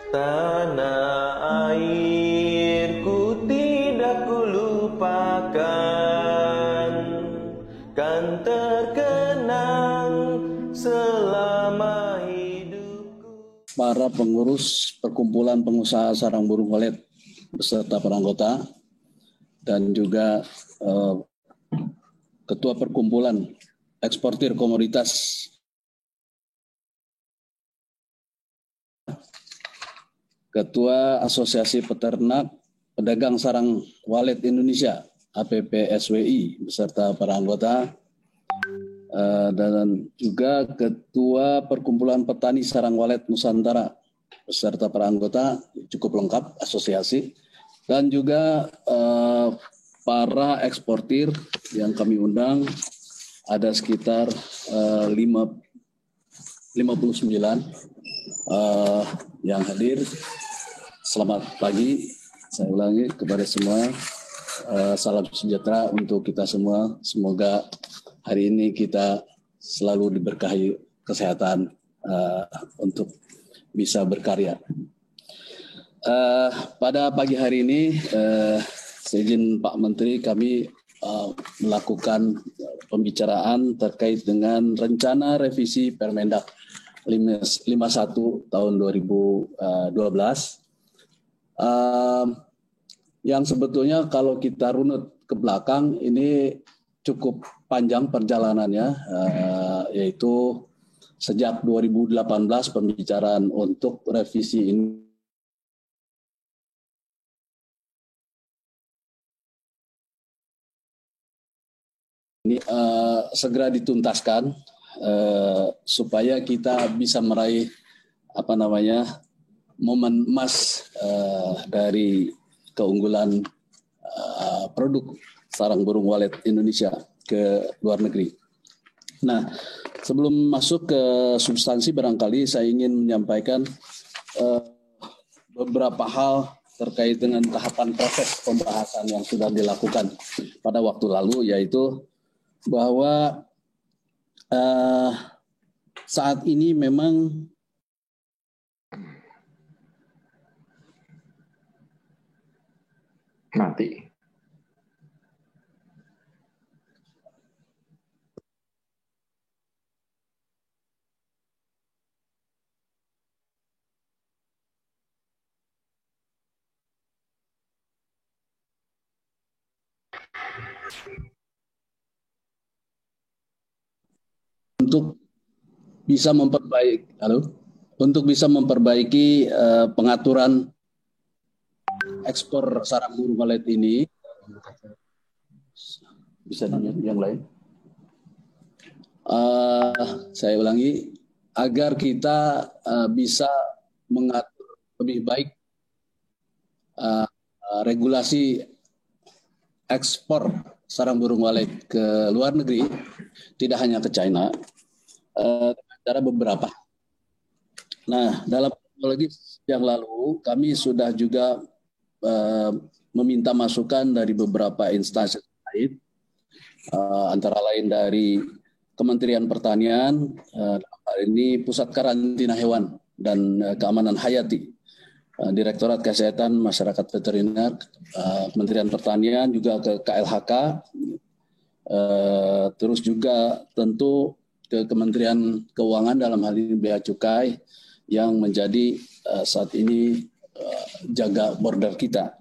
Tanah airku tidak kulupakan, kan terkenang selama hidupku. Para pengurus Perkumpulan Pengusaha Sarang Burung Walet beserta para anggota dan juga Ketua Perkumpulan Eksportir Komoditas Ketua Asosiasi Peternak Pedagang Sarang Walet Indonesia APPSWI beserta para anggota dan juga Ketua Perkumpulan Petani Sarang Walet Nusantara beserta para anggota, cukup lengkap asosiasi, dan juga para eksportir yang kami undang ada sekitar 59 yang hadir. Selamat pagi, saya ulangi kepada semua, salam sejahtera untuk kita semua. Semoga hari ini kita selalu diberkahi kesehatan untuk bisa berkarya. Pada pagi hari ini, seizin Pak Menteri, kami melakukan pembicaraan terkait dengan rencana revisi Permendak 51 tahun 2012 yang sebetulnya kalau kita runut ke belakang ini cukup panjang perjalanannya, yaitu sejak 2018 pembicaraan untuk revisi ini segera dituntaskan supaya kita bisa meraih momen emas dari keunggulan produk sarang burung walet Indonesia ke luar negeri. Nah, sebelum masuk ke substansi, barangkali saya ingin menyampaikan beberapa hal terkait dengan tahapan proses pembahasan yang sudah dilakukan pada waktu lalu, yaitu bahwa saat ini memang untuk bisa memperbaiki pengaturan ekspor sarang burung walet ini. Bisa yang lain. Saya ulangi, agar kita bisa mengatur lebih baik regulasi ekspor sarang burung walet ke luar negeri, tidak hanya ke China, ada beberapa. Nah, dalam kronologi yang lalu kami sudah juga meminta masukan dari beberapa instansi terkait, antara lain dari Kementerian Pertanian, dalam hal ini Pusat Karantina Hewan dan Keamanan Hayati, Direktorat Kesehatan Masyarakat Veteriner, Kementerian Pertanian, juga ke KLHK, terus juga tentu ke Kementerian Keuangan, dalam hal ini Bea Cukai, yang menjadi saat ini jaga border kita.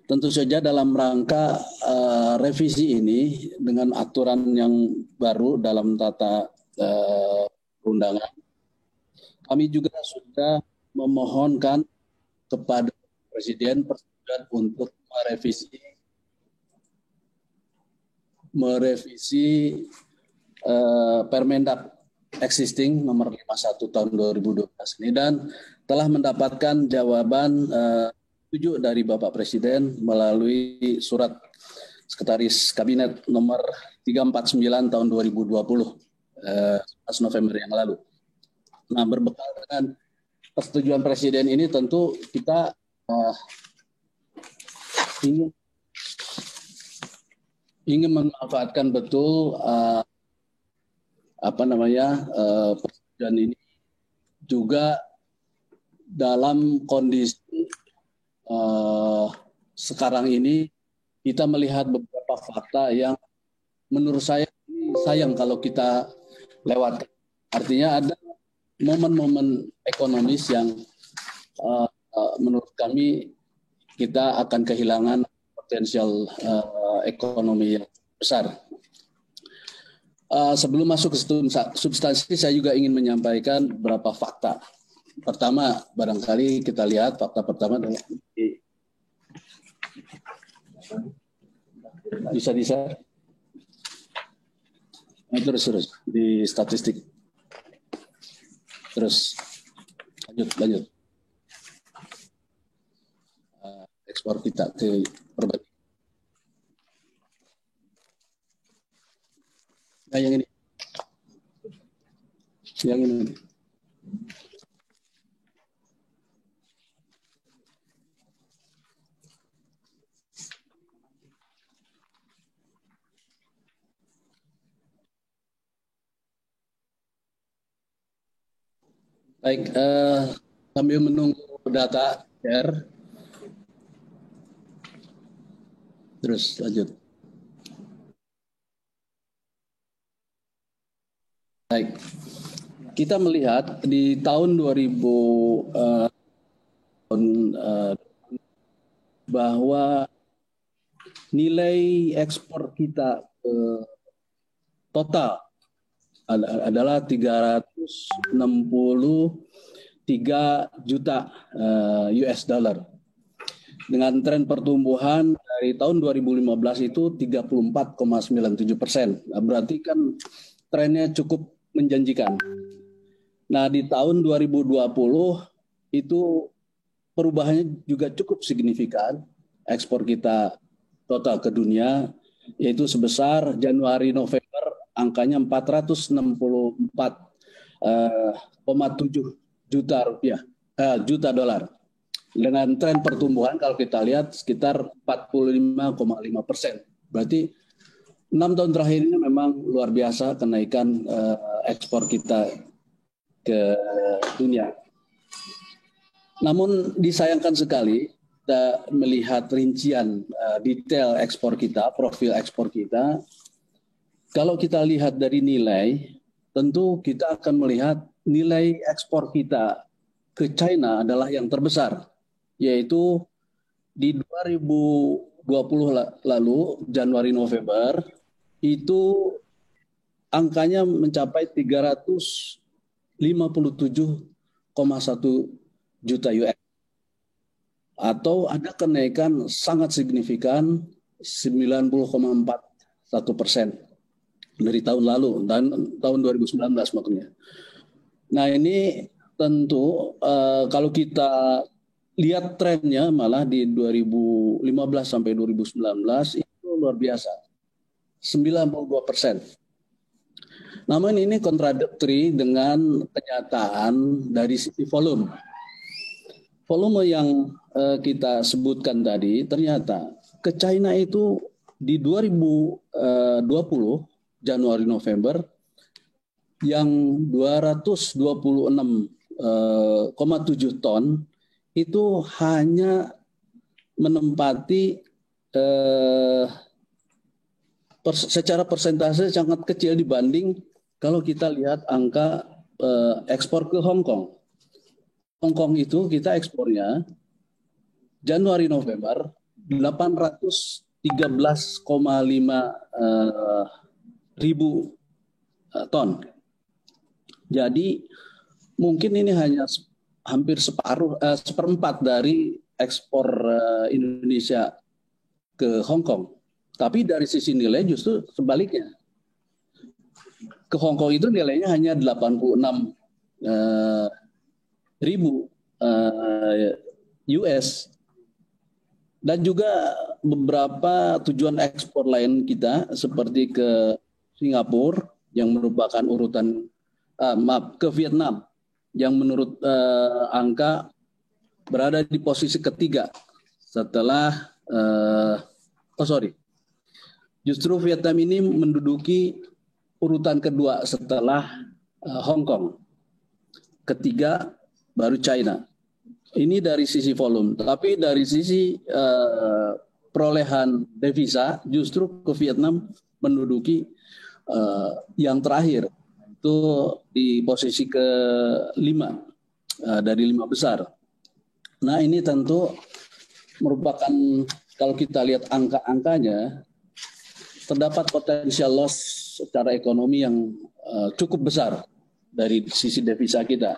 Tentu saja dalam rangka revisi ini dengan aturan yang baru dalam tata perundangan, kami juga sudah memohonkan kepada Presiden untuk merevisi Permendak existing nomor 51 tahun 2012 ini, dan telah mendapatkan jawaban setuju dari Bapak Presiden melalui surat Sekretaris Kabinet nomor 349 tahun 2020 11 November yang lalu. Nah, berbekal dengan persetujuan Presiden ini, tentu kita ingin memanfaatkan betul persetujuan ini juga dalam kondisi sekarang ini kita melihat beberapa fakta yang menurut saya sayang kalau kita lewat. Artinya ada momen-momen ekonomis yang menurut kami kita akan kehilangan potensial ekonomi yang besar. Sebelum masuk ke substansi, saya juga ingin menyampaikan beberapa fakta. Pertama, barangkali kita lihat fakta pertama adalah bisa terus di statistik. Terus lanjut. Ekspor kita ke perbandingan. Nah, yang ini. Baik, sambil menunggu data share, terus lanjut. Baik, kita melihat di tahun 2000 bahwa nilai ekspor kita total adalah 363 juta US dollar. Dengan tren pertumbuhan dari tahun 2015 itu 34,97%. Berarti kan trennya cukup menjanjikan. Nah, di tahun 2020 itu perubahannya juga cukup signifikan. Ekspor kita total ke dunia yaitu sebesar Januari-November angkanya 464,7 juta dolar. Dengan tren pertumbuhan kalau kita lihat sekitar 45,5%. Berarti 6 tahun terakhir ini memang luar biasa kenaikan ekspor kita ke dunia. Namun disayangkan sekali kita melihat rincian detail ekspor kita, profil ekspor kita. Kalau kita lihat dari nilai, tentu kita akan melihat nilai ekspor kita ke China adalah yang terbesar, yaitu di 2020 lalu, Januari-November, itu angkanya mencapai 357,1 juta US. Atau ada kenaikan sangat signifikan 90,41% dari tahun lalu, tahun 2019 maksudnya. Nah, ini tentu kalau kita lihat trennya malah di 2015 sampai 2019 itu luar biasa, 92%. Namun ini kontradiktori dengan kenyataan dari sisi volume. Volume yang kita sebutkan tadi ternyata ke China itu di 2020 Januari-November yang 226,7 ton itu hanya menempati secara persentase sangat kecil dibanding kalau kita lihat angka ekspor ke Hong Kong. Hong Kong itu kita ekspornya Januari-November 813,5 ribu ton. Jadi mungkin ini hanya hampir seperempat dari ekspor Indonesia ke Hong Kong. Tapi dari sisi nilai justru sebaliknya. Ke Hong Kong itu nilainya hanya 86 ribu US. Dan juga beberapa tujuan ekspor lain kita seperti ke Singapura yang merupakan urutan ke Vietnam yang menurut angka berada di posisi ketiga setelah justru Vietnam ini menduduki urutan kedua setelah Hong Kong, ketiga baru China. Ini dari sisi volume, tapi dari sisi perolehan devisa justru ke Vietnam menduduki yang terakhir, itu di posisi ke-5 dari 5 besar. Nah, ini tentu merupakan, kalau kita lihat angka-angkanya, terdapat potensial loss secara ekonomi yang cukup besar dari sisi devisa kita.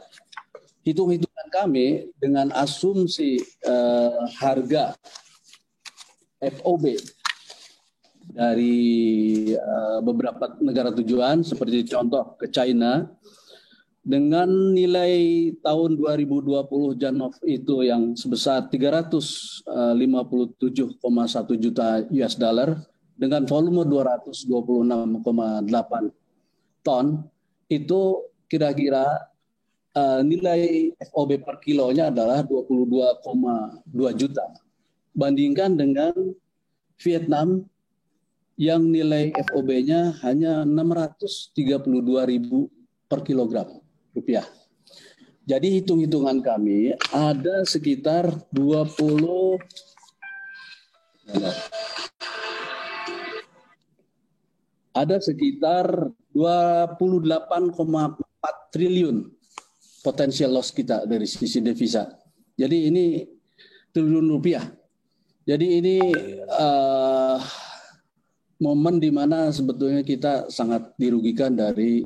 Hitung-hitungan kami dengan asumsi harga FOB dari beberapa negara tujuan, seperti contoh ke China, dengan nilai tahun 2020 Janov itu yang sebesar 357,1 juta US dollar dengan volume 226,8 ton, itu kira-kira nilai FOB per kilonya adalah 22,2 juta. Bandingkan dengan Vietnam yang nilai FOB-nya hanya 632.000 per kilogram rupiah. Jadi hitung-hitungan kami ada sekitar 28,4 triliun potensial loss kita dari sisi devisa. Jadi ini triliun rupiah. Jadi ini momen di mana sebetulnya kita sangat dirugikan dari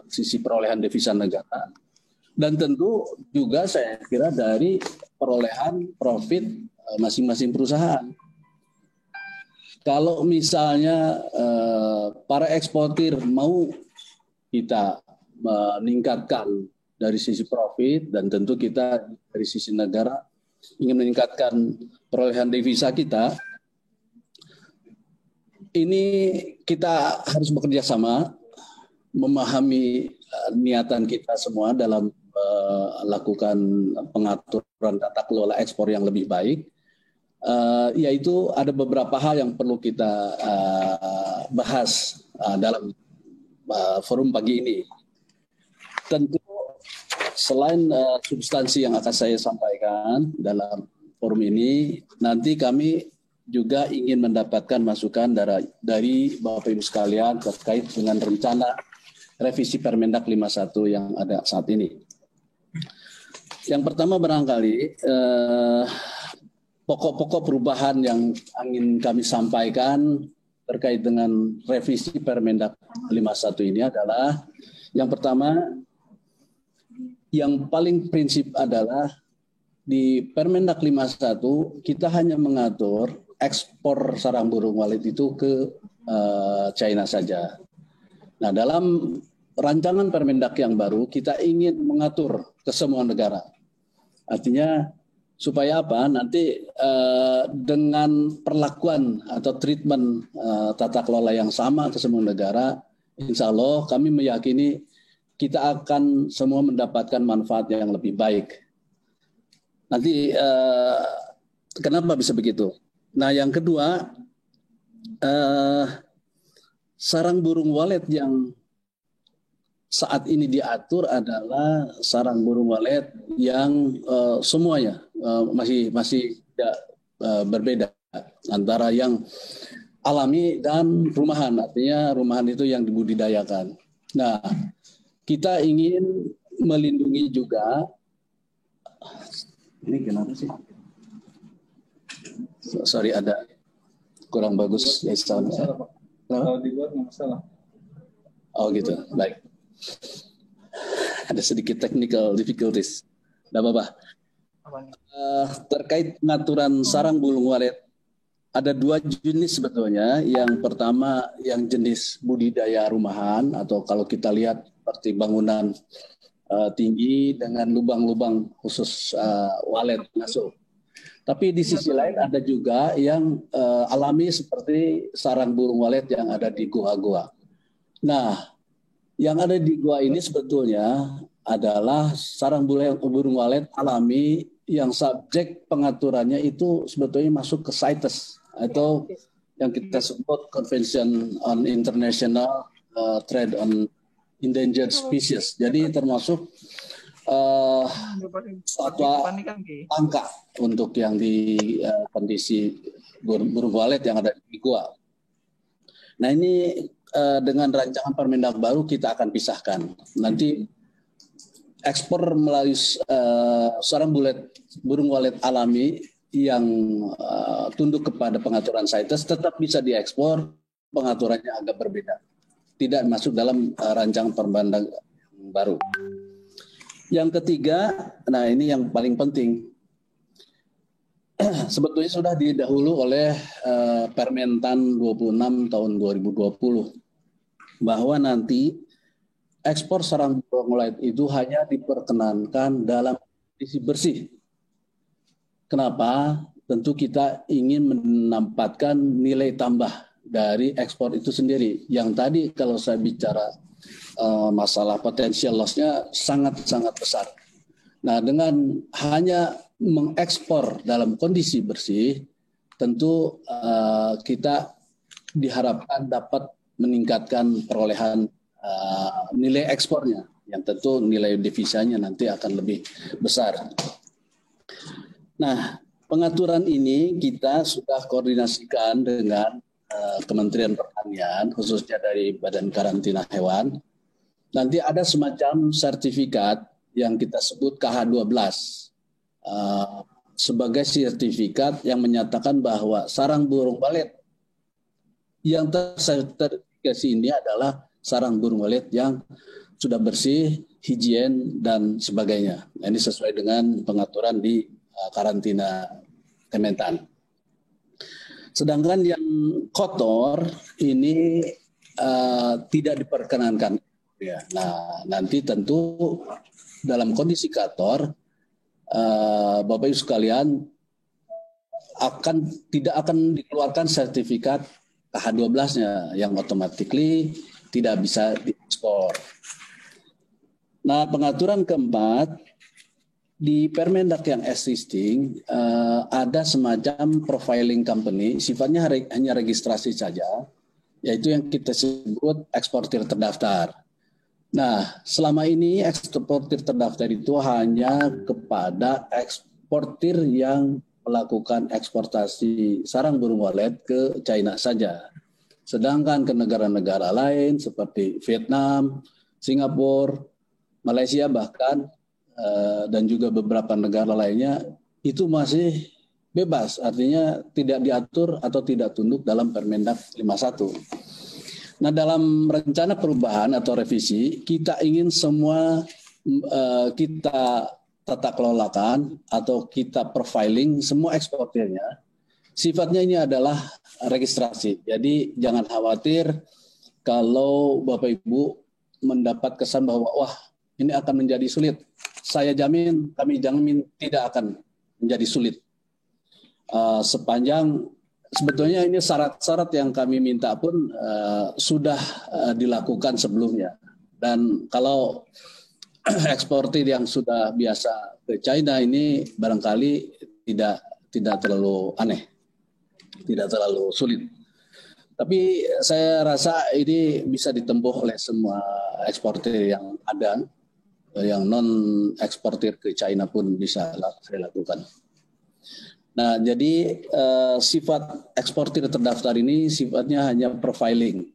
sisi perolehan devisa negara. Dan tentu juga saya kira dari perolehan profit masing-masing perusahaan. Kalau misalnya para eksportir mau kita meningkatkan dari sisi profit, dan tentu kita dari sisi negara ingin meningkatkan perolehan devisa kita, ini kita harus bekerja sama, memahami niatan kita semua dalam melakukan pengaturan tata kelola ekspor yang lebih baik. Yaitu ada beberapa hal yang perlu kita bahas dalam forum pagi ini. Tentu selain substansi yang akan saya sampaikan dalam forum ini, nanti kami juga ingin mendapatkan masukan dari Bapak Ibu sekalian terkait dengan rencana revisi Permendak 51 yang ada saat ini. Yang pertama barangkali pokok-pokok perubahan yang ingin kami sampaikan terkait dengan revisi Permendak 51 ini adalah, yang pertama, yang paling prinsip adalah di Permendak 51 kita hanya mengatur ekspor sarang burung walet itu ke China saja. Nah, dalam rancangan Permendak yang baru kita ingin mengatur ke semua negara. Artinya supaya apa? Nanti dengan perlakuan atau treatment tata kelola yang sama ke semua negara, insya Allah kami meyakini kita akan semua mendapatkan manfaat yang lebih baik. Nanti kenapa bisa begitu? Nah, yang kedua, sarang burung walet yang saat ini diatur adalah sarang burung walet yang semuanya masih tidak berbeda antara yang alami dan rumahan. Artinya rumahan itu yang dibudidayakan. Nah, kita ingin melindungi juga. Ini kenapa sih? Sorry, ada kurang bagus ya sound. Kalau dibuat nggak masalah. Oh gitu, baik. Ada sedikit technical difficulties. Tidak apa-apa. Terkait pengaturan sarang burung walet, ada dua jenis sebetulnya. Yang pertama yang jenis budidaya rumahan, atau kalau kita lihat seperti bangunan tinggi dengan lubang-lubang khusus walet masuk. Tapi di sisi lain ada juga yang alami seperti sarang burung walet yang ada di gua-gua. Nah, yang ada di gua ini sebetulnya adalah sarang burung walet alami yang subjek pengaturannya itu sebetulnya masuk ke CITES atau yang kita sebut Convention on International Trade on Endangered Species. Jadi termasuk suatu angka untuk yang di kondisi burung walet yang ada di gua. Nah ini dengan rancangan Permendak baru kita akan pisahkan. Nanti ekspor melalui sarang burung walet alami yang tunduk kepada pengaturan CITES tetap bisa diekspor, pengaturannya agak berbeda. Tidak masuk dalam rancangan Permendak baru. Yang ketiga, nah ini yang paling penting. Sebetulnya sudah didahulu oleh Permentan 26 tahun 2020 bahwa nanti ekspor sarang burung walet itu hanya diperkenankan dalam kondisi bersih. Kenapa? Tentu kita ingin menempatkan nilai tambah dari ekspor itu sendiri. Yang tadi kalau saya bicara masalah potensial loss-nya sangat-sangat besar. Nah, dengan hanya mengekspor dalam kondisi bersih, tentu kita diharapkan dapat meningkatkan perolehan nilai ekspornya, yang tentu nilai devisanya nanti akan lebih besar. Nah, pengaturan ini kita sudah koordinasikan dengan Kementerian Pertanian, khususnya dari Badan Karantina Hewan. Nanti ada semacam sertifikat yang kita sebut KH12 sebagai sertifikat yang menyatakan bahwa sarang burung walet yang tersertifikasi ini adalah sarang burung walet yang sudah bersih, higien, dan sebagainya. Nah, ini sesuai dengan pengaturan di karantina Kementan. Sedangkan yang kotor ini tidak diperkenankan. Ya, nah nanti tentu dalam kondisi kotor, Bapak Ibu sekalian tidak akan dikeluarkan sertifikat KH12-nya yang automatically tidak bisa diekspor. Nah, pengaturan keempat di Permendak yang existing ada semacam profiling company, sifatnya hanya registrasi saja, yaitu yang kita sebut eksportir terdaftar. Nah, selama ini eksportir terdaftar itu hanya kepada eksportir yang melakukan eksportasi sarang burung walet ke China saja. Sedangkan ke negara-negara lain seperti Vietnam, Singapura, Malaysia bahkan dan juga beberapa negara lainnya itu masih bebas, artinya tidak diatur atau tidak tunduk dalam Permendak 51. Nah, dalam rencana perubahan atau revisi, kita ingin semua kita tata kelolakan atau kita profiling semua eksportirnya. Sifatnya ini adalah registrasi. Jadi jangan khawatir kalau Bapak Ibu mendapat kesan bahwa wah ini akan menjadi sulit. Saya jamin, kami jamin tidak akan menjadi sulit. Sepanjang sebetulnya ini syarat-syarat yang kami minta pun sudah dilakukan sebelumnya. Dan kalau eksportir yang sudah biasa ke China ini barangkali tidak terlalu aneh, tidak terlalu sulit. Tapi saya rasa ini bisa ditempuh oleh semua eksportir yang ada, yang non eksportir ke China pun bisa saya lakukan. Nah, jadi sifat eksportir terdaftar ini sifatnya hanya profiling.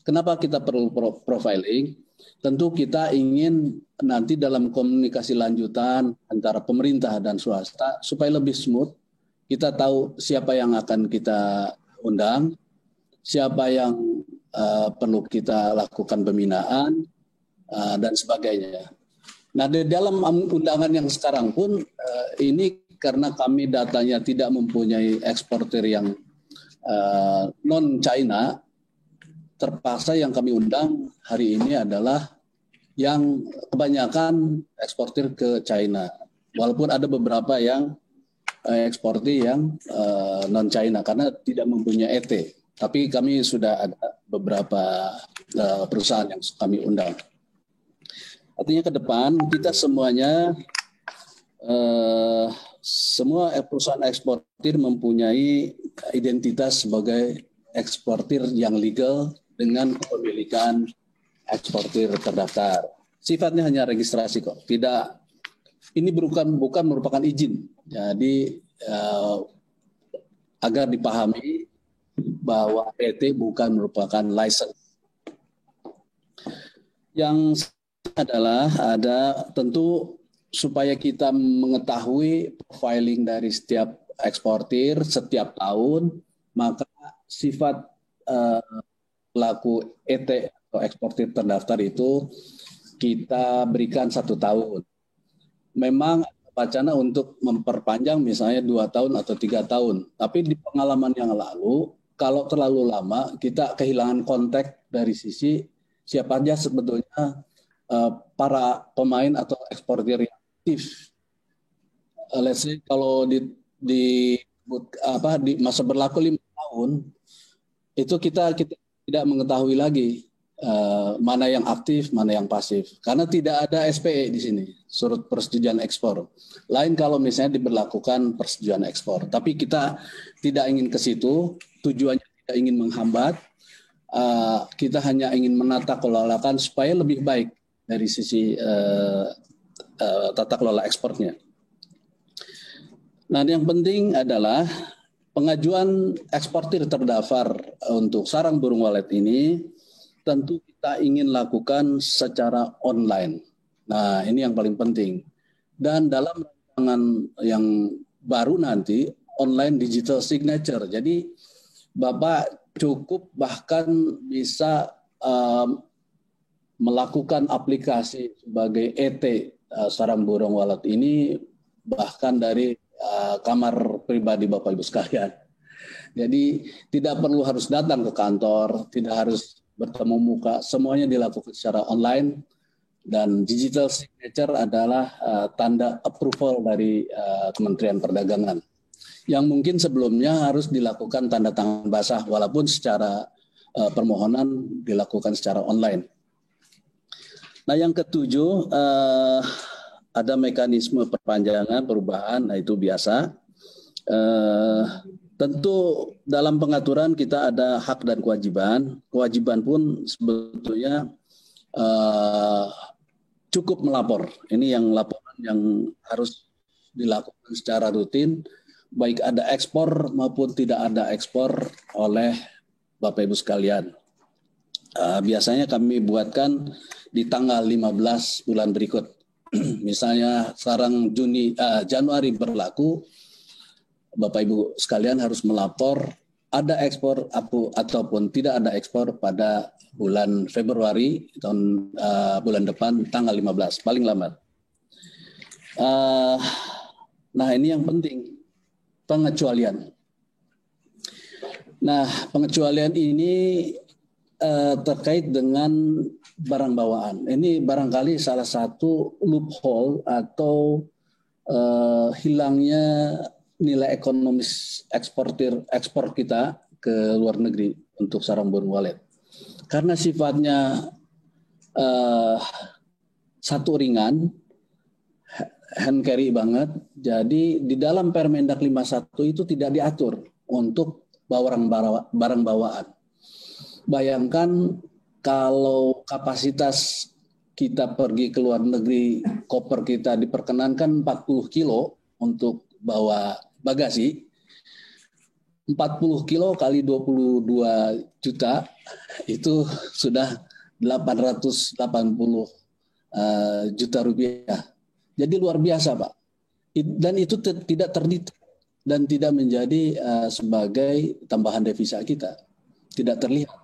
Kenapa kita perlu profiling? Tentu kita ingin nanti dalam komunikasi lanjutan antara pemerintah dan swasta supaya lebih smooth. Kita tahu siapa yang akan kita undang, siapa yang perlu kita lakukan pembinaan, dan sebagainya. Nah, di dalam undangan yang sekarang pun ini karena kami datanya tidak mempunyai eksportir yang non-China, terpaksa yang kami undang hari ini adalah yang kebanyakan eksportir ke China. Walaupun ada beberapa yang eksportir yang non-China karena tidak mempunyai ET. Tapi kami sudah ada beberapa perusahaan yang kami undang. Artinya ke depan kita semuanya semua perusahaan eksportir mempunyai identitas sebagai eksportir yang legal dengan kepemilikan eksportir terdaftar. Sifatnya hanya registrasi kok, tidak ini bukan merupakan izin. Jadi agar dipahami bahwa ET bukan merupakan license. Yang adalah ada tentu supaya kita mengetahui profiling dari setiap eksportir setiap tahun, maka sifat pelaku ET atau eksportir terdaftar itu kita berikan 1 tahun. Memang wacana untuk memperpanjang misalnya 2 tahun atau 3 tahun. Tapi di pengalaman yang lalu, kalau terlalu lama, kita kehilangan kontak dari sisi siapa aja sebetulnya para pemain atau eksportir yang aktif. Let's say kalau di masa berlaku 5 tahun, itu kita tidak mengetahui lagi mana yang aktif, mana yang pasif. Karena tidak ada SPE di sini, surat persetujuan ekspor. Lain kalau misalnya diberlakukan persetujuan ekspor. Tapi kita tidak ingin ke situ, tujuannya tidak ingin menghambat. Kita hanya ingin menata kelolakan supaya lebih baik dari sisi tata kelola ekspornya. Nah, yang penting adalah pengajuan eksportir terdaftar untuk sarang burung walet ini tentu kita ingin lakukan secara online. Nah, ini yang paling penting. Dan dalam rancangan yang baru nanti, online digital signature. Jadi, Bapak cukup bahkan bisa melakukan aplikasi sebagai ET sarang burung walet ini bahkan dari kamar pribadi Bapak Ibu sekalian. Jadi, tidak perlu harus datang ke kantor, tidak harus bertemu muka, semuanya dilakukan secara online, dan digital signature adalah tanda approval dari Kementerian Perdagangan yang mungkin sebelumnya harus dilakukan tanda tangan basah walaupun secara permohonan dilakukan secara online. Nah, yang ketujuh ada mekanisme perpanjangan perubahan, nah itu biasa. Tentu dalam pengaturan kita ada hak dan kewajiban. Kewajiban pun sebetulnya cukup melapor. Ini yang laporan yang harus dilakukan secara rutin, baik ada ekspor maupun tidak ada ekspor oleh Bapak Ibu sekalian. Biasanya kami buatkan di tanggal 15 bulan berikut. Misalnya sarang Januari berlaku, Bapak Ibu sekalian harus melapor ada ekspor ataupun tidak ada ekspor pada bulan Februari tahun bulan depan tanggal 15 paling lambat. Nah, ini yang penting, pengecualian. Nah, pengecualian ini terkait dengan barang bawaan. Ini barangkali salah satu loophole atau hilangnya nilai ekonomis ekspor kita ke luar negeri untuk sarang burung walet. Karena sifatnya satu ringan, hand carry banget, jadi di dalam Permendak 51 itu tidak diatur untuk barang bawaan. Bayangkan kalau kapasitas kita pergi ke luar negeri, koper kita diperkenankan 40 kilo untuk bawa bagasi, 40 kilo kali 22 juta itu sudah 880 juta rupiah. Jadi luar biasa, Pak. Dan itu tidak terdetek dan tidak menjadi sebagai tambahan devisa kita. Tidak terlihat.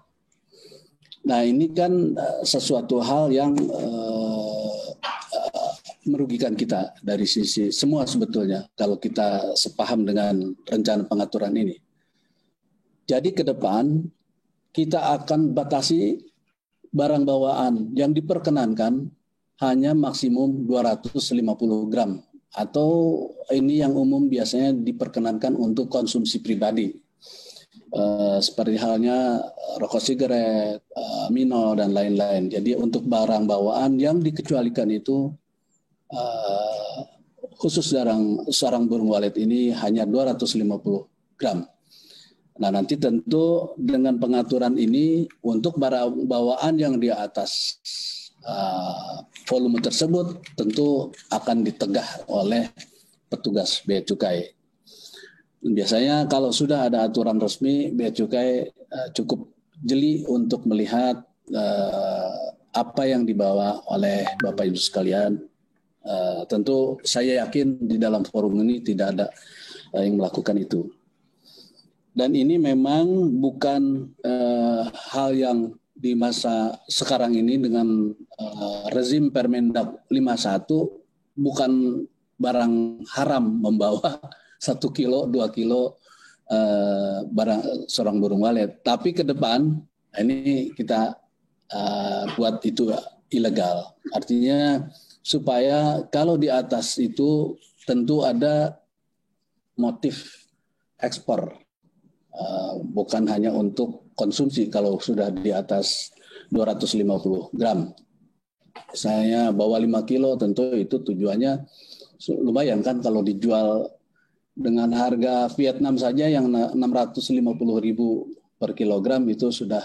Nah, ini kan sesuatu hal yang merugikan kita dari sisi semua sebetulnya kalau kita sepaham dengan rencana pengaturan ini. Jadi ke depan kita akan batasi barang bawaan yang diperkenankan hanya maksimum 250 gram atau ini yang umum biasanya diperkenankan untuk konsumsi pribadi. Seperti halnya rokok sigaret, minol dan lain-lain. Jadi untuk barang bawaan yang dikecualikan itu khusus sarang burung walet ini hanya 250 gram. Nah, nanti tentu dengan pengaturan ini untuk barang bawaan yang di atas volume tersebut tentu akan ditegah oleh petugas Bea Cukai. Biasanya kalau sudah ada aturan resmi, Bea Cukai cukup jeli untuk melihat apa yang dibawa oleh Bapak Ibu sekalian. Tentu saya yakin di dalam forum ini tidak ada yang melakukan itu. Dan ini memang bukan hal yang di masa sekarang ini dengan rezim Permendag 51 bukan barang haram membawa 1 kilo, 2 kilo barang sarang burung walet. Tapi ke depan ini kita buat itu ilegal. Artinya supaya kalau di atas itu tentu ada motif ekspor. Bukan hanya untuk konsumsi kalau sudah di atas 250 gram. Saya bawa 5 kilo tentu itu tujuannya lumayan kan kalau dijual dengan harga Vietnam saja yang 650.000 per kilogram itu sudah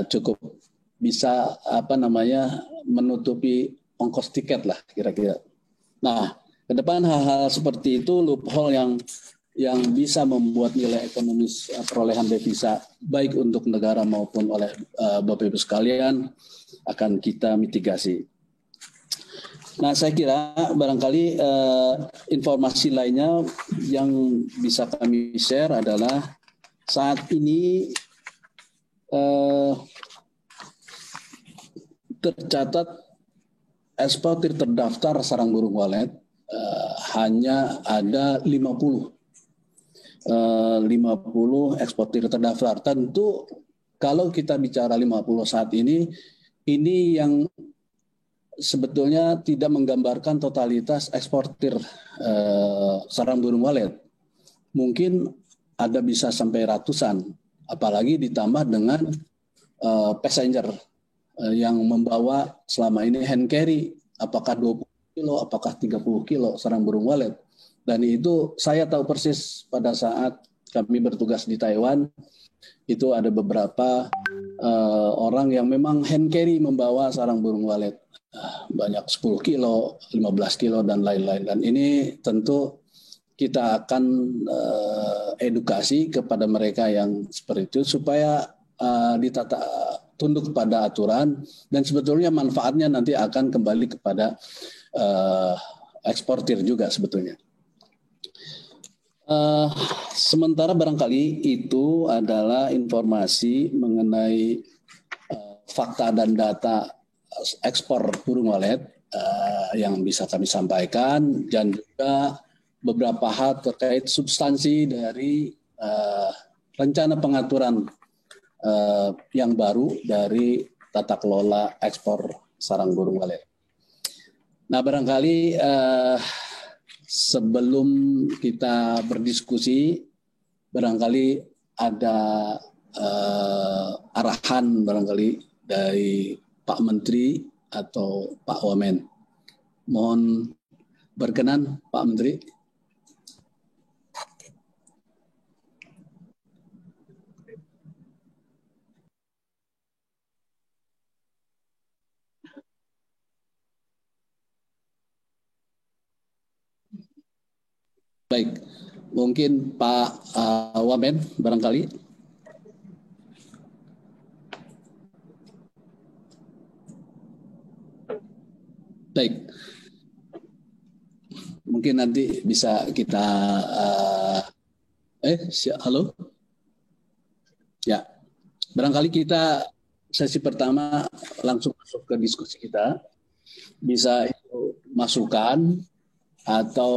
cukup bisa menutupi ongkos tiket lah kira-kira. Nah, ke depan hal-hal seperti itu loophole yang bisa membuat nilai ekonomis perolehan devisa baik untuk negara maupun oleh Bapak Ibu sekalian akan kita mitigasi. Nah, saya kira barangkali informasi lainnya yang bisa kami share adalah saat ini tercatat eksportir terdaftar sarang burung walet hanya ada 50 eksportir terdaftar. Tentu kalau kita bicara 50 saat ini yang sebetulnya tidak menggambarkan totalitas eksportir sarang burung walet. Mungkin ada bisa sampai ratusan, apalagi ditambah dengan passenger yang membawa selama ini hand carry, apakah 20 kilo, apakah 30 kilo sarang burung walet. Dan itu saya tahu persis pada saat kami bertugas di Taiwan, itu ada beberapa orang yang memang hand carry membawa sarang burung walet. Banyak 10 kilo, 15 kilo, dan lain-lain. Dan ini tentu kita akan edukasi kepada mereka yang seperti itu supaya ditata tunduk pada aturan dan sebetulnya manfaatnya nanti akan kembali kepada eksportir juga sebetulnya. Sementara barangkali itu adalah informasi mengenai fakta dan data ekspor burung walet yang bisa kami sampaikan dan juga beberapa hal terkait substansi dari rencana pengaturan yang baru dari tata kelola ekspor sarang burung walet. Nah, barangkali sebelum kita berdiskusi, barangkali ada arahan barangkali dari Pak Menteri atau Pak Wamen. Mohon berkenan Pak Menteri. Baik, mungkin Pak Wamen barangkali. Baik, mungkin nanti bisa kita halo, ya, barangkali kita sesi pertama langsung masuk ke diskusi kita, bisa itu masukan atau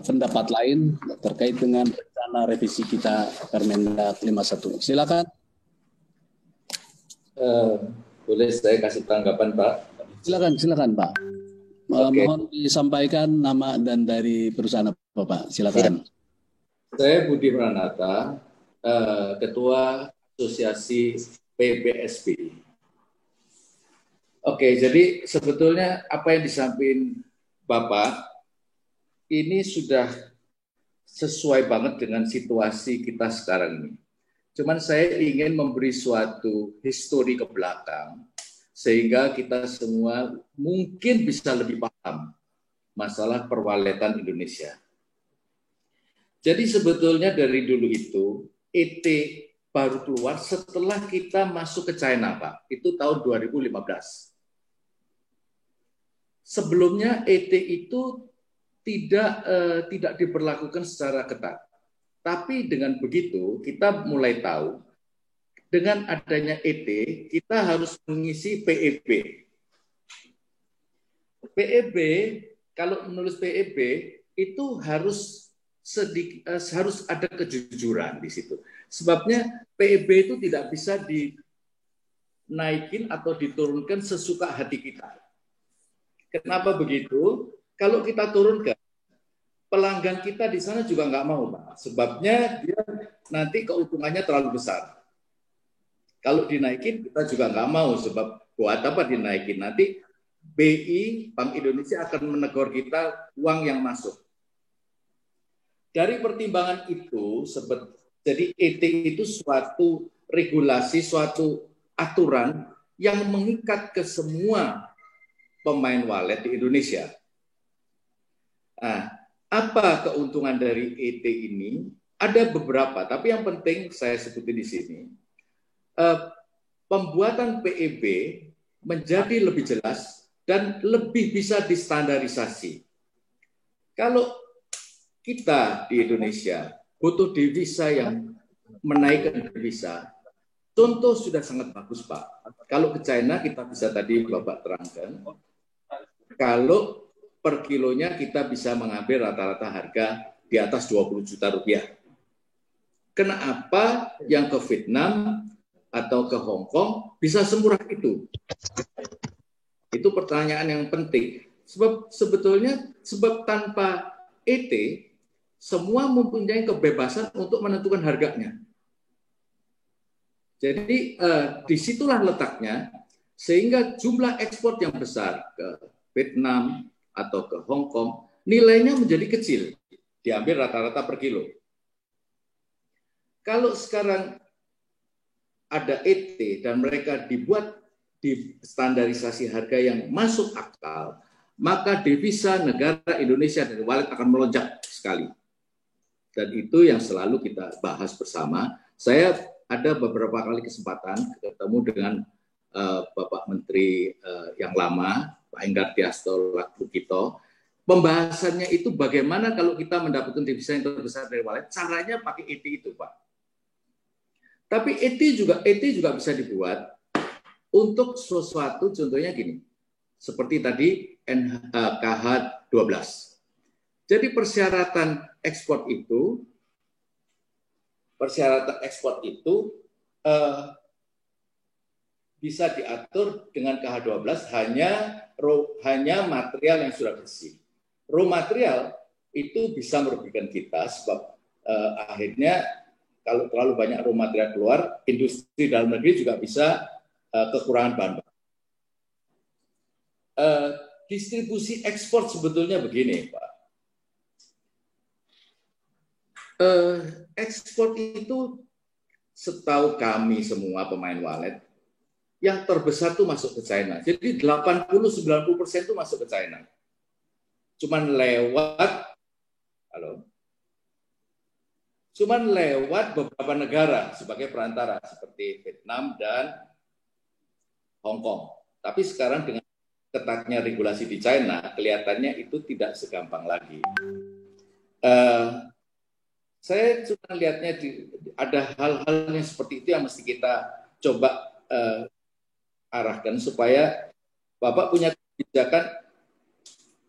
pendapat lain terkait dengan rencana revisi kita Permendag 51. Silakan. Boleh saya kasih tanggapan, Pak? Silakan Pak. Okay. Mohon disampaikan nama dan dari perusahaan apa Pak. Silakan. Saya Budi Pranata, Ketua Asosiasi PBSB. Oke, jadi sebetulnya apa yang disampaikan Bapak ini sudah sesuai banget dengan situasi kita sekarang ini. Cuman saya ingin memberi suatu histori ke belakang sehingga kita semua mungkin bisa lebih paham masalah perwaletan Indonesia. Jadi sebetulnya dari dulu itu ET baru keluar setelah kita masuk ke China, Pak. Itu tahun 2015. Sebelumnya ET itu tidak diberlakukan secara ketat. Tapi dengan begitu kita mulai tahu dengan adanya ET kita harus mengisi PEB. PEB kalau menulis PEB itu harus ada kejujuran di situ. Sebabnya PEB itu tidak bisa dinaikin atau diturunkan sesuka hati kita. Kenapa begitu? Kalau kita turunkan, pelanggan kita di sana juga nggak mau, Pak. Sebabnya dia nanti keuntungannya terlalu besar. Kalau dinaikin, kita juga nggak mau. Sebab buat apa dinaikin? Nanti BI, Bank Indonesia akan menegur kita uang yang masuk. Dari pertimbangan itu, jadi ET itu suatu regulasi, suatu aturan yang mengikat ke semua pemain wallet di Indonesia. Nah, apa keuntungan dari ET ini? Ada beberapa, tapi yang penting saya sebutin di sini. Pembuatan PEB menjadi lebih jelas dan lebih bisa distandarisasi. Kalau kita di Indonesia butuh devisa yang menaikkan devisa, contoh sudah sangat bagus, Pak. Kalau ke China kita bisa tadi Bapak terangkan, kalau per kilonya kita bisa mengambil rata-rata harga di atas 20 juta rupiah. Kenapa yang ke Vietnam atau ke Hong Kong bisa semurah itu? Itu pertanyaan yang penting. Sebab tanpa ET, semua mempunyai kebebasan untuk menentukan harganya. Jadi disitulah letaknya, sehingga jumlah ekspor yang besar ke Vietnam atau ke Hong Kong, nilainya menjadi kecil, diambil rata-rata per kilo. Kalau sekarang ada ET dan mereka dibuat di standarisasi harga yang masuk akal, maka devisa negara Indonesia dari wallet akan melonjak sekali. Dan itu yang selalu kita bahas bersama. Saya ada beberapa kali kesempatan ketemu dengan Bapak Menteri yang lama, Pak Enggar Tiasto Lakrukito. Pembahasannya itu bagaimana kalau kita mendapatkan devisa yang terbesar dari wallet, caranya pakai ET itu, Pak. Tapi ET juga bisa dibuat untuk sesuatu, contohnya gini, seperti tadi KH12. Jadi persyaratan ekspor itu bisa diatur dengan KH12 hanya material yang sudah bersih. Raw material itu bisa merugikan kita sebab akhirnya kalau terlalu banyak raw material keluar, industri dalam negeri juga bisa kekurangan bahan baku. Distribusi ekspor sebetulnya begini, Pak. Ekspor itu setahu kami semua pemain wallet, yang terbesar itu masuk ke China. Jadi 80-90% itu masuk ke China. Cuman lewat beberapa negara sebagai perantara seperti Vietnam dan Hong Kong. Tapi sekarang dengan ketatnya regulasi di China, kelihatannya itu tidak segampang lagi. Saya cuma lihatnya ada hal-hal yang seperti itu yang mesti kita coba arahkan supaya Bapak punya kebijakan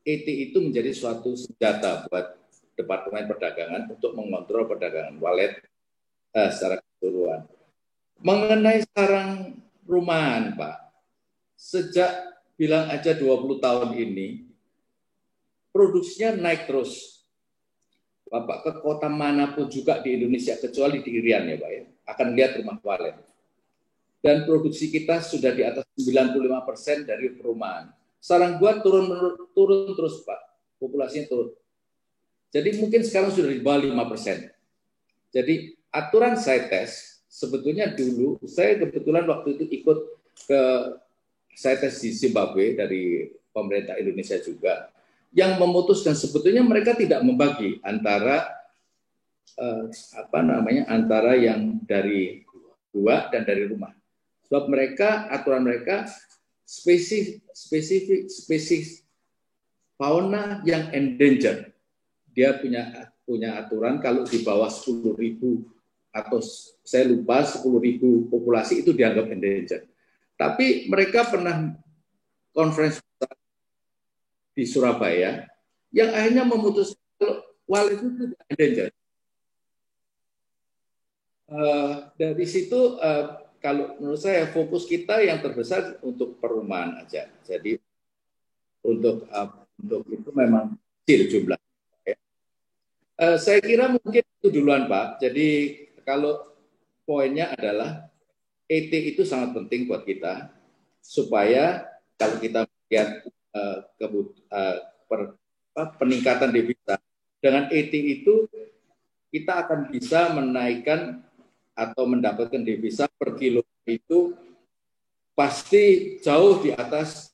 ET itu menjadi suatu senjata buat Departemen Perdagangan untuk mengontrol perdagangan wallet secara keseluruhan. Mengenai sarang rumahan, Pak, sejak bilang aja 20 tahun ini, produksinya naik terus. Bapak ke kota manapun juga di Indonesia, kecuali di Irian ya Pak ya, akan lihat rumah wallet. Dan produksi kita sudah di atas 95% dari perumahan. Sarang buah turun terus Pak, populasinya turun. Jadi mungkin sekarang sudah di bawah 5%. Jadi aturan saya tes, sebetulnya dulu, saya kebetulan waktu itu ikut ke saya tes di Zimbabwe dari pemerintah Indonesia juga, yang memutuskan sebetulnya mereka tidak membagi antara antara yang dari gua dan dari rumah. Sebab aturan mereka spesifik fauna yang endangered. Dia punya aturan kalau di bawah 10.000 atau saya lupa 10.000 populasi itu dianggap endangered. Tapi mereka pernah konferensi di Surabaya yang akhirnya memutuskan kalau walet itu tidak endangered. Dari situ kalau menurut saya fokus kita yang terbesar untuk perumahan aja. Jadi untuk itu memang kecil jumlah. Saya kira mungkin itu duluan Pak. Jadi kalau poinnya adalah ET itu sangat penting buat kita supaya kalau kita melihat peningkatan devisa dengan ET itu kita akan bisa menaikkan atau mendapatkan devisa per kilo itu pasti jauh di atas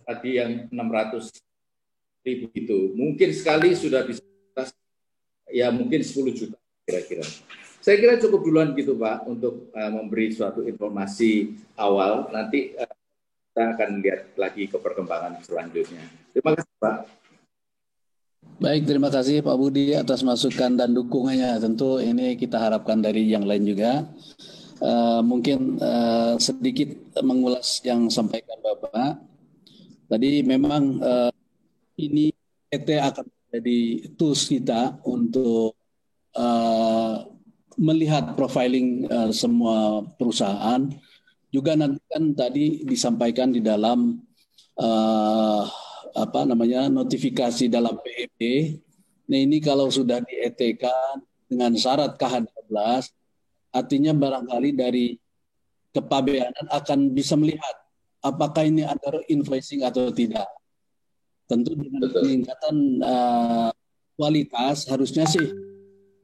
tadi yang 600.000 itu. Mungkin sekali sudah bisa atas, ya mungkin 10 juta kira-kira. Saya kira cukup duluan gitu Pak untuk memberi suatu informasi awal. Nanti kita akan lihat lagi ke perkembangan selanjutnya. Terima kasih Pak. Baik, terima kasih Pak Budi atas masukan dan dukungannya. Tentu ini kita harapkan dari yang lain juga. Mungkin sedikit mengulas yang sampaikan Bapak. Tadi memang ini ET akan menjadi tools kita untuk melihat profiling semua perusahaan. Juga nanti kan tadi disampaikan di dalam notifikasi dalam PEP. Nah ini kalau sudah di ETK dengan syarat KH12, artinya barangkali dari kepabeanan akan bisa melihat apakah ini under invoicing atau tidak. Tentu dengan peningkatan kualitas harusnya sih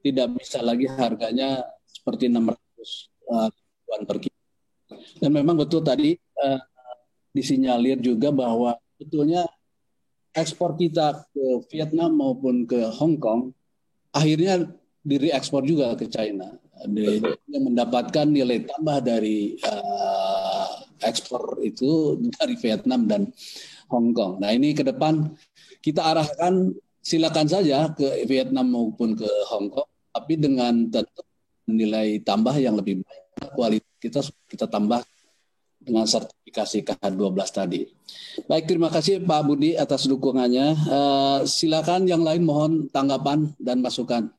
tidak bisa lagi harganya seperti 600 per kilo. Dan memang betul tadi disinyalir juga bahwa betulnya ekspor kita ke Vietnam maupun ke Hong Kong akhirnya direekspor juga ke China. Yang mendapatkan nilai tambah dari ekspor itu dari Vietnam dan Hong Kong. Nah ini ke depan kita arahkan silakan saja ke Vietnam maupun ke Hong Kong, tapi dengan tentu nilai tambah yang lebih baik, kualitas kita tambah dengan sertifikasi KH12 tadi. Baik, terima kasih Pak Budi atas dukungannya. Silakan yang lain mohon tanggapan dan masukan.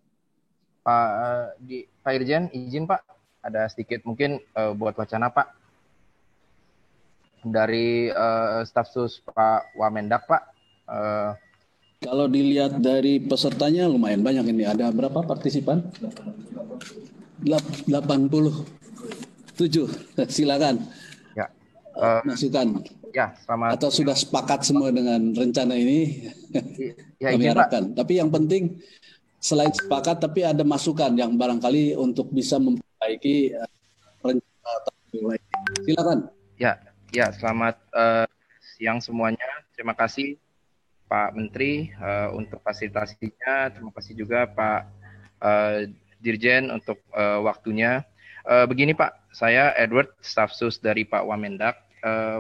Pak Irjen, izin Pak, ada sedikit mungkin buat wacana Pak. Dari staf sus Pak Wamendak Pak. Kalau dilihat dari pesertanya lumayan banyak ini. Ada berapa partisipan? 87. Silakan. Masukan. Ya, selamat. Atau sudah sepakat semua dengan rencana ini? Ya, kami harapkan. Tapi yang penting selain sepakat, tapi ada masukan yang barangkali untuk bisa memperbaiki rencana. Silakan. Ya, selamat siang semuanya. Terima kasih Pak Menteri untuk fasilitasinya. Terima kasih juga Pak Dirjen untuk waktunya. Begini Pak, saya Edward, staf sus dari Pak Wamendak.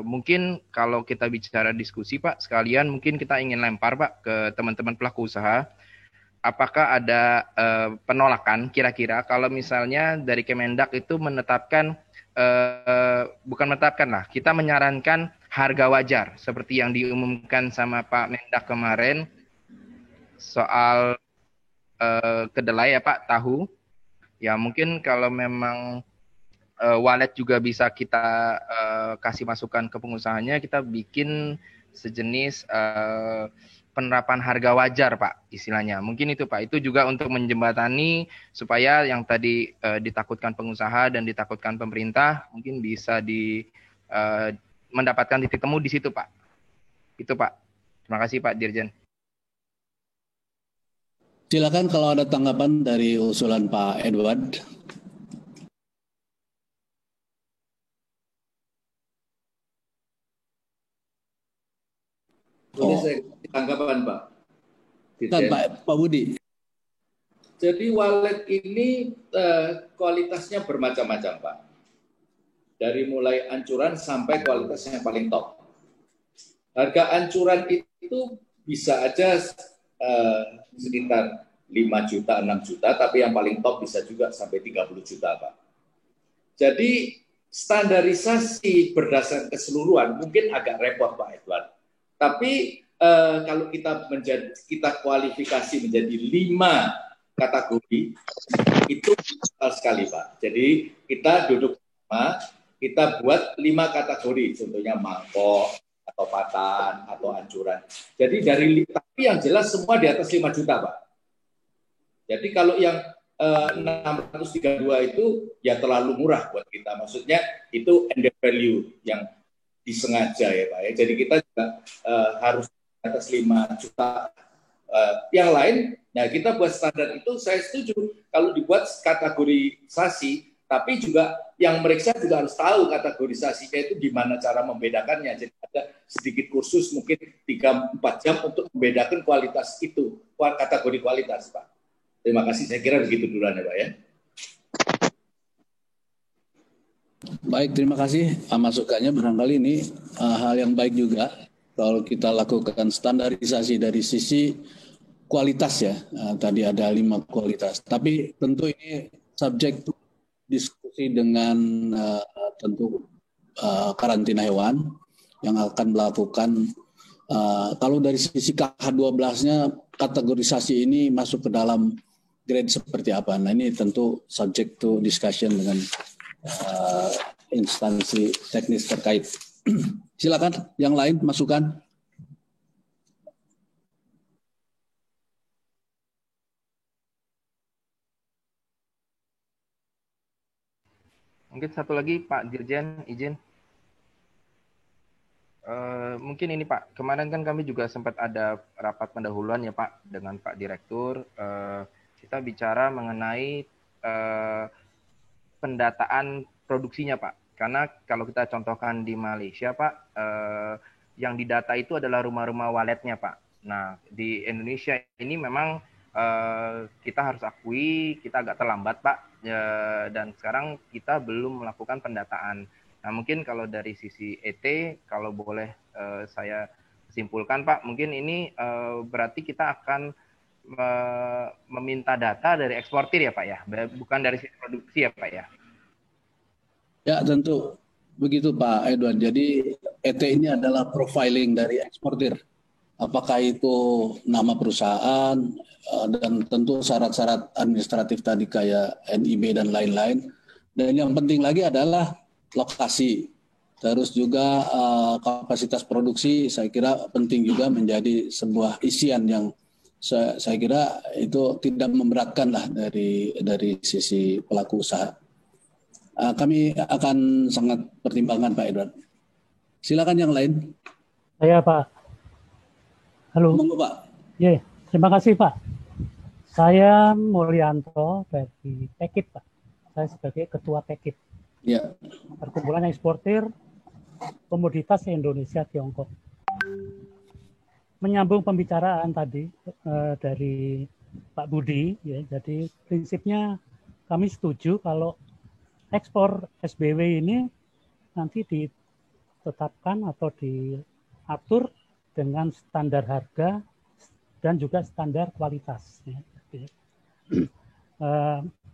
Mungkin kalau kita bicara diskusi Pak, sekalian mungkin kita ingin lempar Pak ke teman-teman pelaku usaha. Apakah ada penolakan kira-kira kalau misalnya dari Kemendak itu menetapkan, bukan menetapkan lah, kita menyarankan harga wajar seperti yang diumumkan sama Pak Mendak kemarin soal kedelai ya Pak, tahu. Ya mungkin kalau memang wallet juga bisa kita kasih masukan ke pengusahanya, kita bikin sejenis penerapan harga wajar Pak istilahnya. Mungkin itu Pak, itu juga untuk menjembatani supaya yang tadi ditakutkan pengusaha dan ditakutkan pemerintah mungkin bisa mendapatkan titik temu di situ Pak. Itu Pak. Terima kasih Pak Dirjen. Silakan kalau ada tanggapan dari usulan Pak Edward. Boleh saya kasih tanggapan, Pak? Kan, Pak Budi. Jadi wallet ini kualitasnya bermacam-macam, Pak. Dari mulai ancuran sampai kualitas yang paling top. Harga ancuran itu bisa aja sekitar 5 juta, 6 juta, tapi yang paling top bisa juga sampai 30 juta, Pak. Jadi standarisasi berdasarkan keseluruhan mungkin agak repot, Pak Edward. Tapi kalau kita kualifikasi menjadi 5 kategori, itu besar sekali, Pak. Jadi kita duduk sama, kita buat 5 kategori, contohnya mangkok, atau patan, atau ancuran. Jadi tapi yang jelas semua di atas 5 juta, Pak. Jadi kalau yang 632 itu ya terlalu murah buat kita. Maksudnya itu ended value yang disengaja ya Pak ya. Jadi kita juga harus di atas 5 juta. Yang lain, nah kita buat standar itu saya setuju kalau dibuat kategorisasi, tapi juga yang mereka juga harus tahu kategorisasinya itu gimana cara membedakannya. Jadi ada sedikit kursus mungkin 3-4 jam untuk membedakan kualitas itu, kategori kualitas Pak. Terima kasih, saya kira begitu duluan ya Pak ya. Baik, terima kasih masukannya. Barangkali ini hal yang baik juga kalau kita lakukan standarisasi dari sisi kualitas ya. Tadi ada 5 kualitas, tapi tentu ini subjek diskusi dengan tentu karantina hewan yang akan melakukan kalau dari sisi KH12-nya kategorisasi ini masuk ke dalam grade seperti apa. Nah ini tentu subject to discussion dengan instansi teknis terkait. Silakan yang lain masukan. Mungkin satu lagi Pak Dirjen, izin. Mungkin ini Pak, kemarin kan kami juga sempat ada rapat pendahuluan ya Pak dengan Pak Direktur. Kita bicara mengenai pendataan produksinya Pak. Karena kalau kita contohkan di Malaysia Pak, yang didata itu adalah rumah-rumah walletnya Pak. Nah di Indonesia ini memang kita harus akui kita agak terlambat Pak, dan sekarang kita belum melakukan pendataan. Nah mungkin kalau dari sisi ET, kalau boleh saya simpulkan Pak, mungkin ini berarti kita akan meminta data dari eksportir ya Pak ya, bukan dari sisi produksi ya Pak ya. Ya tentu begitu Pak Edwan. Jadi ET ini adalah profiling dari eksportir. Apakah itu nama perusahaan dan tentu syarat-syarat administratif tadi kayak NIB dan lain-lain. Dan yang penting lagi adalah lokasi. Terus juga kapasitas produksi saya kira penting juga menjadi sebuah isian yang saya kira itu tidak memberatkan lah dari sisi pelaku usaha. Kami akan sangat pertimbangkan Pak Edward. Silakan yang lain. Saya Pak. Halo. Monggo Pak. Ya, terima kasih Pak. Saya Mulyanto dari Tekit Pak. Saya sebagai Ketua Tekit. Ya. Perkumpulan eksportir komoditas Indonesia Tiongkok. Menyambung pembicaraan tadi dari Pak Budi, ya, jadi prinsipnya kami setuju kalau ekspor SBW ini nanti ditetapkan atau diatur dengan standar harga dan juga standar kualitas. Ya.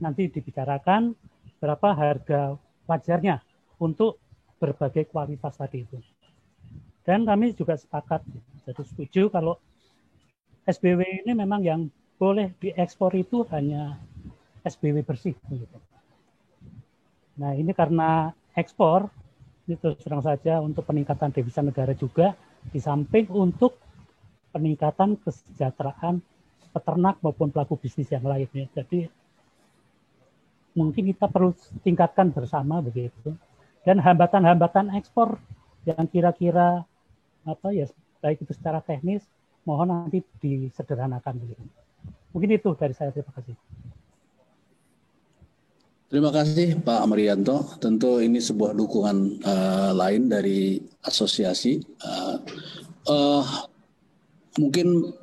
Nanti dibicarakan berapa harga wajarnya untuk berbagai kualitas tadi itu. Dan kami juga sepakat, jadi setuju kalau SBW ini memang yang boleh diekspor itu hanya SBW bersih. Gitu. Nah ini karena ekspor, itu terang saja untuk peningkatan devisa negara juga, di samping untuk peningkatan kesejahteraan peternak maupun pelaku bisnis yang lainnya. Jadi mungkin kita perlu tingkatkan bersama begitu. Dan hambatan-hambatan ekspor yang kira-kira apa ya baik itu secara teknis mohon nanti disederhanakan begitu. Mungkin itu dari saya, terima kasih. Terima kasih Pak Amrianto. Tentu ini sebuah dukungan lain dari asosiasi. mungkin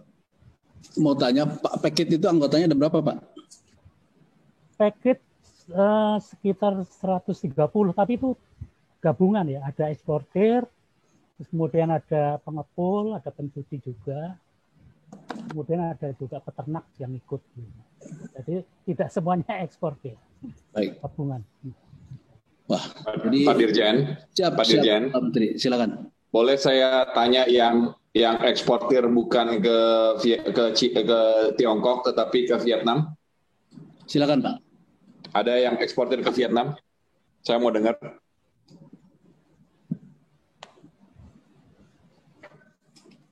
mau tanya, Pak Pekit itu anggotanya ada berapa, Pak? Paket sekitar 130, tapi itu gabungan ya, ada eksportir, terus kemudian ada pengepul, ada pencuci juga, kemudian ada juga peternak yang ikut. Jadi tidak semuanya eksportir, Baik. gabungan. Wah, jadi Pak Dirjen, Pak Dirjen, Pak Menteri, silakan. Boleh saya tanya yang eksportir bukan ke Tiongkok tetapi ke Vietnam? Silakan, Pak. Ada yang eksportir ke Vietnam? Saya mau dengar.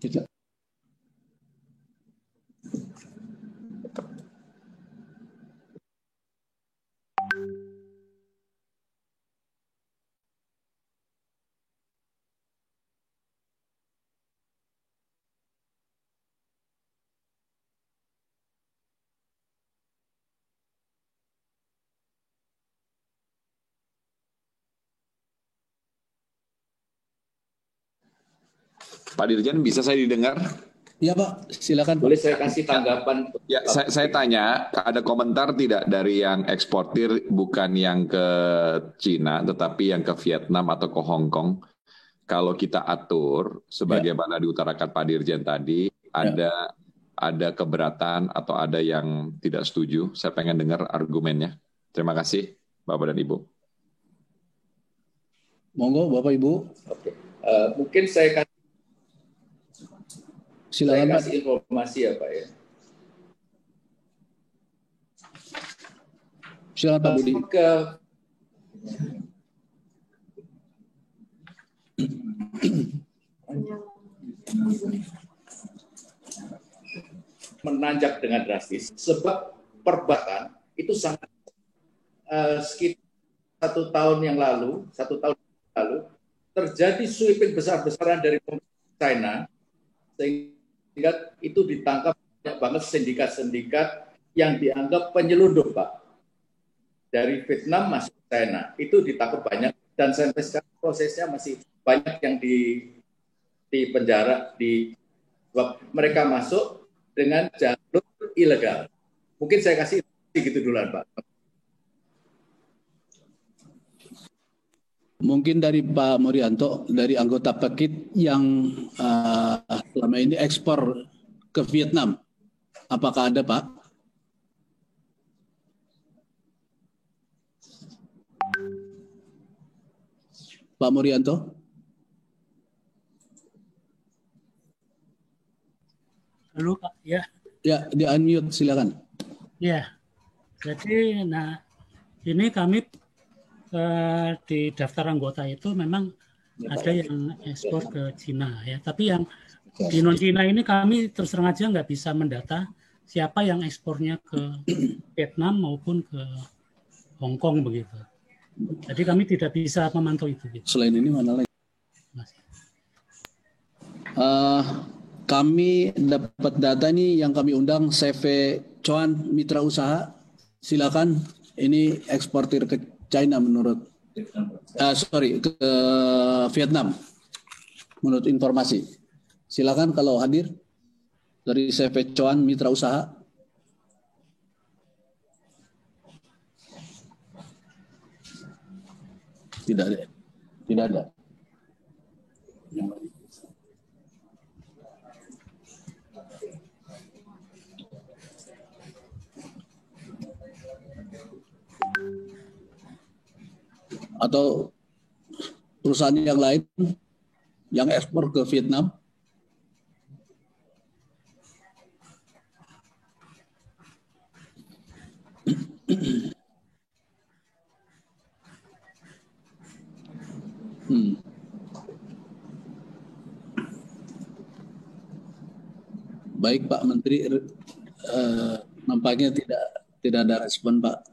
Tidak. Pak Dirjen, bisa saya didengar? Ya, Pak, silakan. Boleh saya kasih tanggapan? Ya, saya tanya, ada komentar tidak dari yang eksportir bukan yang ke Cina, tetapi yang ke Vietnam atau ke Hong Kong? Kalau kita atur, sebagaimana diutarakan Pak Dirjen tadi, ada keberatan atau ada yang tidak setuju? Saya pengen dengar argumennya. Terima kasih, Bapak dan Ibu. Monggo, Bapak Ibu. Oke. Mungkin saya Silakan, Pak. kasih informasi ya, Pak ya. Silakan, Pak Budi. Menanjak dengan drastis sebab perbatasan itu sangat sekitar 1 tahun yang lalu terjadi sweeping besar-besaran dari China sehingga itu ditangkap banyak banget sindikat-sindikat yang dianggap penyelundup, Pak. Dari Vietnam masuk China itu ditangkap banyak dan sampai sekarang prosesnya masih banyak yang di penjara sebab mereka masuk dengan jalur ilegal. Mungkin saya kasih gitu duluan, Pak. Mungkin dari Pak Murianto, dari anggota Pekit yang selama ini ekspor ke Vietnam, apakah ada, Pak? Pak Murianto? Halo, Pak. Ya. Ya, di unmute, silakan. Ya. Jadi, ini kami di daftar anggota itu memang ada yang ekspor ke Cina ya, tapi yang di non Cina ini kami terus terang aja nggak bisa mendata siapa yang ekspornya ke Vietnam maupun ke Hong Kong begitu. Jadi kami tidak bisa memantau itu. Gitu. Selain ini mana lagi? Kami dapat data ini yang kami undang CV Chuan Mitra Usaha. Silakan, ini eksportir ke China menurut ke Vietnam menurut informasi. Silakan kalau hadir dari CV Chuan Mitra Usaha. Tidak ada. Atau perusahaan yang lain yang ekspor ke Vietnam? Baik, Pak Menteri, nampaknya tidak ada respon, Pak.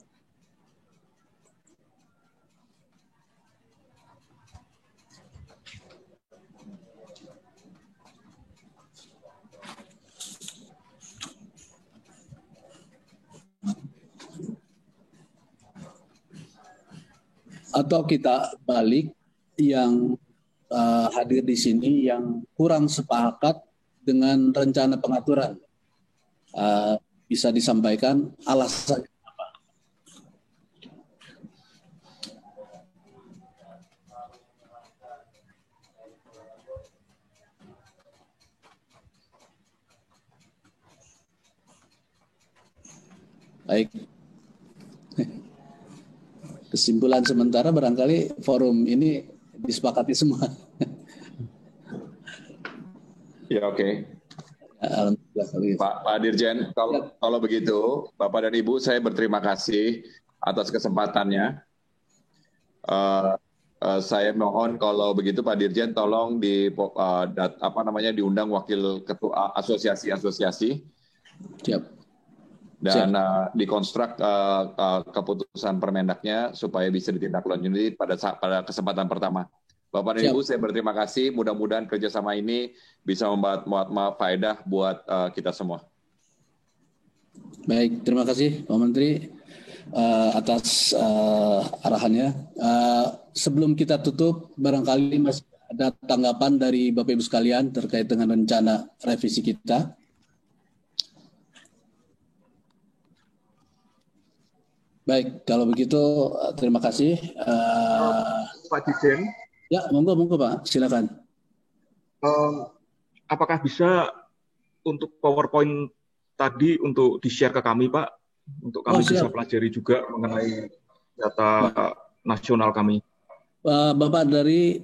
Atau kita balik yang hadir di sini yang kurang sepakat dengan rencana pengaturan. Bisa disampaikan alasannya apa? Baik. Kesimpulan sementara barangkali forum ini disepakati semua. Ya, oke. Alhamdulillah. Pak Dirjen, kalau begitu, Bapak dan Ibu, saya berterima kasih atas kesempatannya. Saya mohon kalau begitu Pak Dirjen, tolong diundang wakil ketua asosiasi. Siap. Dan dikonstruk keputusan Permendaknya supaya bisa ditindaklanjuti pada kesempatan pertama. Bapak dan Ibu, saya berterima kasih. Mudah-mudahan kerjasama ini bisa membuat faedah buat kita semua. Baik, terima kasih Pak Menteri atas arahannya. Sebelum kita tutup, barangkali masih ada tanggapan dari Bapak Ibu sekalian terkait dengan rencana revisi kita. Baik, kalau begitu terima kasih. Pak Dirjen. Ya, monggo Pak, silakan. Apakah bisa untuk PowerPoint tadi untuk di-share ke kami, Pak? Untuk kami bisa pelajari juga mengenai data nasional kami. Bapak dari,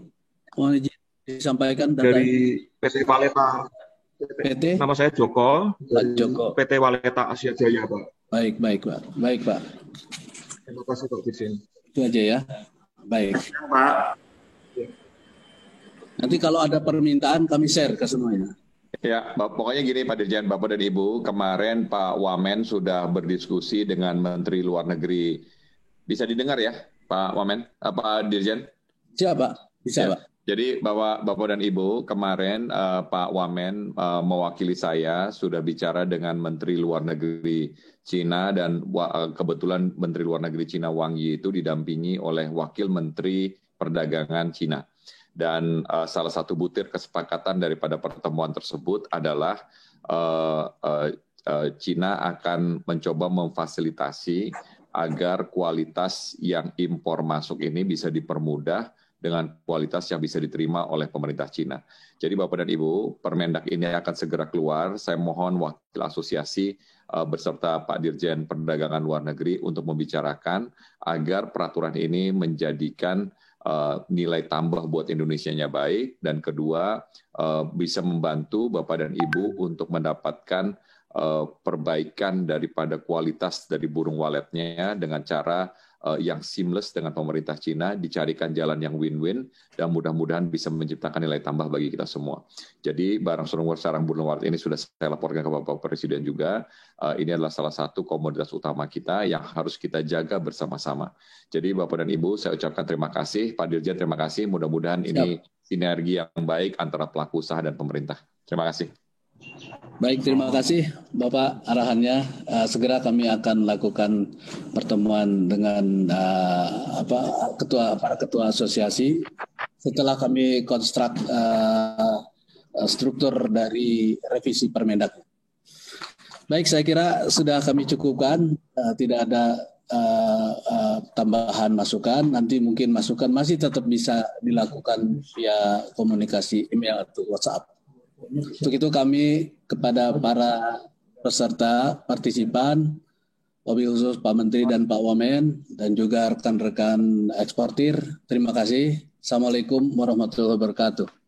mohon izin disampaikan data dari PT Waleta. PT? Nama saya Joko. Pak Joko. PT Waleta Asia Jaya, Pak. Baik Pak. Terima kasih Pak Dirjen. Itu aja ya. Baik. Pak. Nanti kalau ada permintaan kami share ke semuanya. Ya, pokoknya gini Pak Dirjen, Bapak dan Ibu, kemarin Pak Wamen sudah berdiskusi dengan Menteri Luar Negeri. Bisa didengar ya, Pak Wamen, Pak Dirjen? Siap Pak, bisa ya. Pak. Jadi Bapak dan Ibu, kemarin Pak Wamen mewakili saya sudah bicara dengan Menteri Luar Negeri Cina dan kebetulan Menteri Luar Negeri Cina Wang Yi itu didampingi oleh Wakil Menteri Perdagangan Cina. Dan salah satu butir kesepakatan daripada pertemuan tersebut adalah Cina akan mencoba memfasilitasi agar kualitas yang impor masuk ini bisa dipermudah dengan kualitas yang bisa diterima oleh pemerintah Cina. Jadi Bapak dan Ibu, Permendak ini akan segera keluar. Saya mohon wakil asosiasi beserta Pak Dirjen Perdagangan Luar Negeri untuk membicarakan agar peraturan ini menjadikan nilai tambah buat Indonesianya baik, dan kedua bisa membantu Bapak dan Ibu untuk mendapatkan perbaikan daripada kualitas dari burung waletnya dengan cara yang seamless dengan pemerintah Cina, dicarikan jalan yang win-win dan mudah-mudahan bisa menciptakan nilai tambah bagi kita semua. Jadi sarang burung walet ini sudah saya laporkan ke Bapak Presiden juga. Ini adalah salah satu komoditas utama kita yang harus kita jaga bersama-sama. Jadi Bapak dan Ibu, saya ucapkan terima kasih. Pak Dirjen, terima kasih. Mudah-mudahan ini sinergi yang baik antara pelaku usaha dan pemerintah. Terima kasih. Baik, terima kasih Bapak arahannya. Segera kami akan lakukan pertemuan dengan para ketua asosiasi setelah kami konstruk struktur dari revisi Permendak. Baik, saya kira sudah kami cukupkan. Tidak ada tambahan masukan. Nanti mungkin masukan masih tetap bisa dilakukan via komunikasi email atau WhatsApp. Untuk itu kami kepada para peserta, partisipan, wabil khusus Pak Menteri dan Pak Wamen, dan juga rekan-rekan eksportir, terima kasih. Assalamualaikum warahmatullahi wabarakatuh.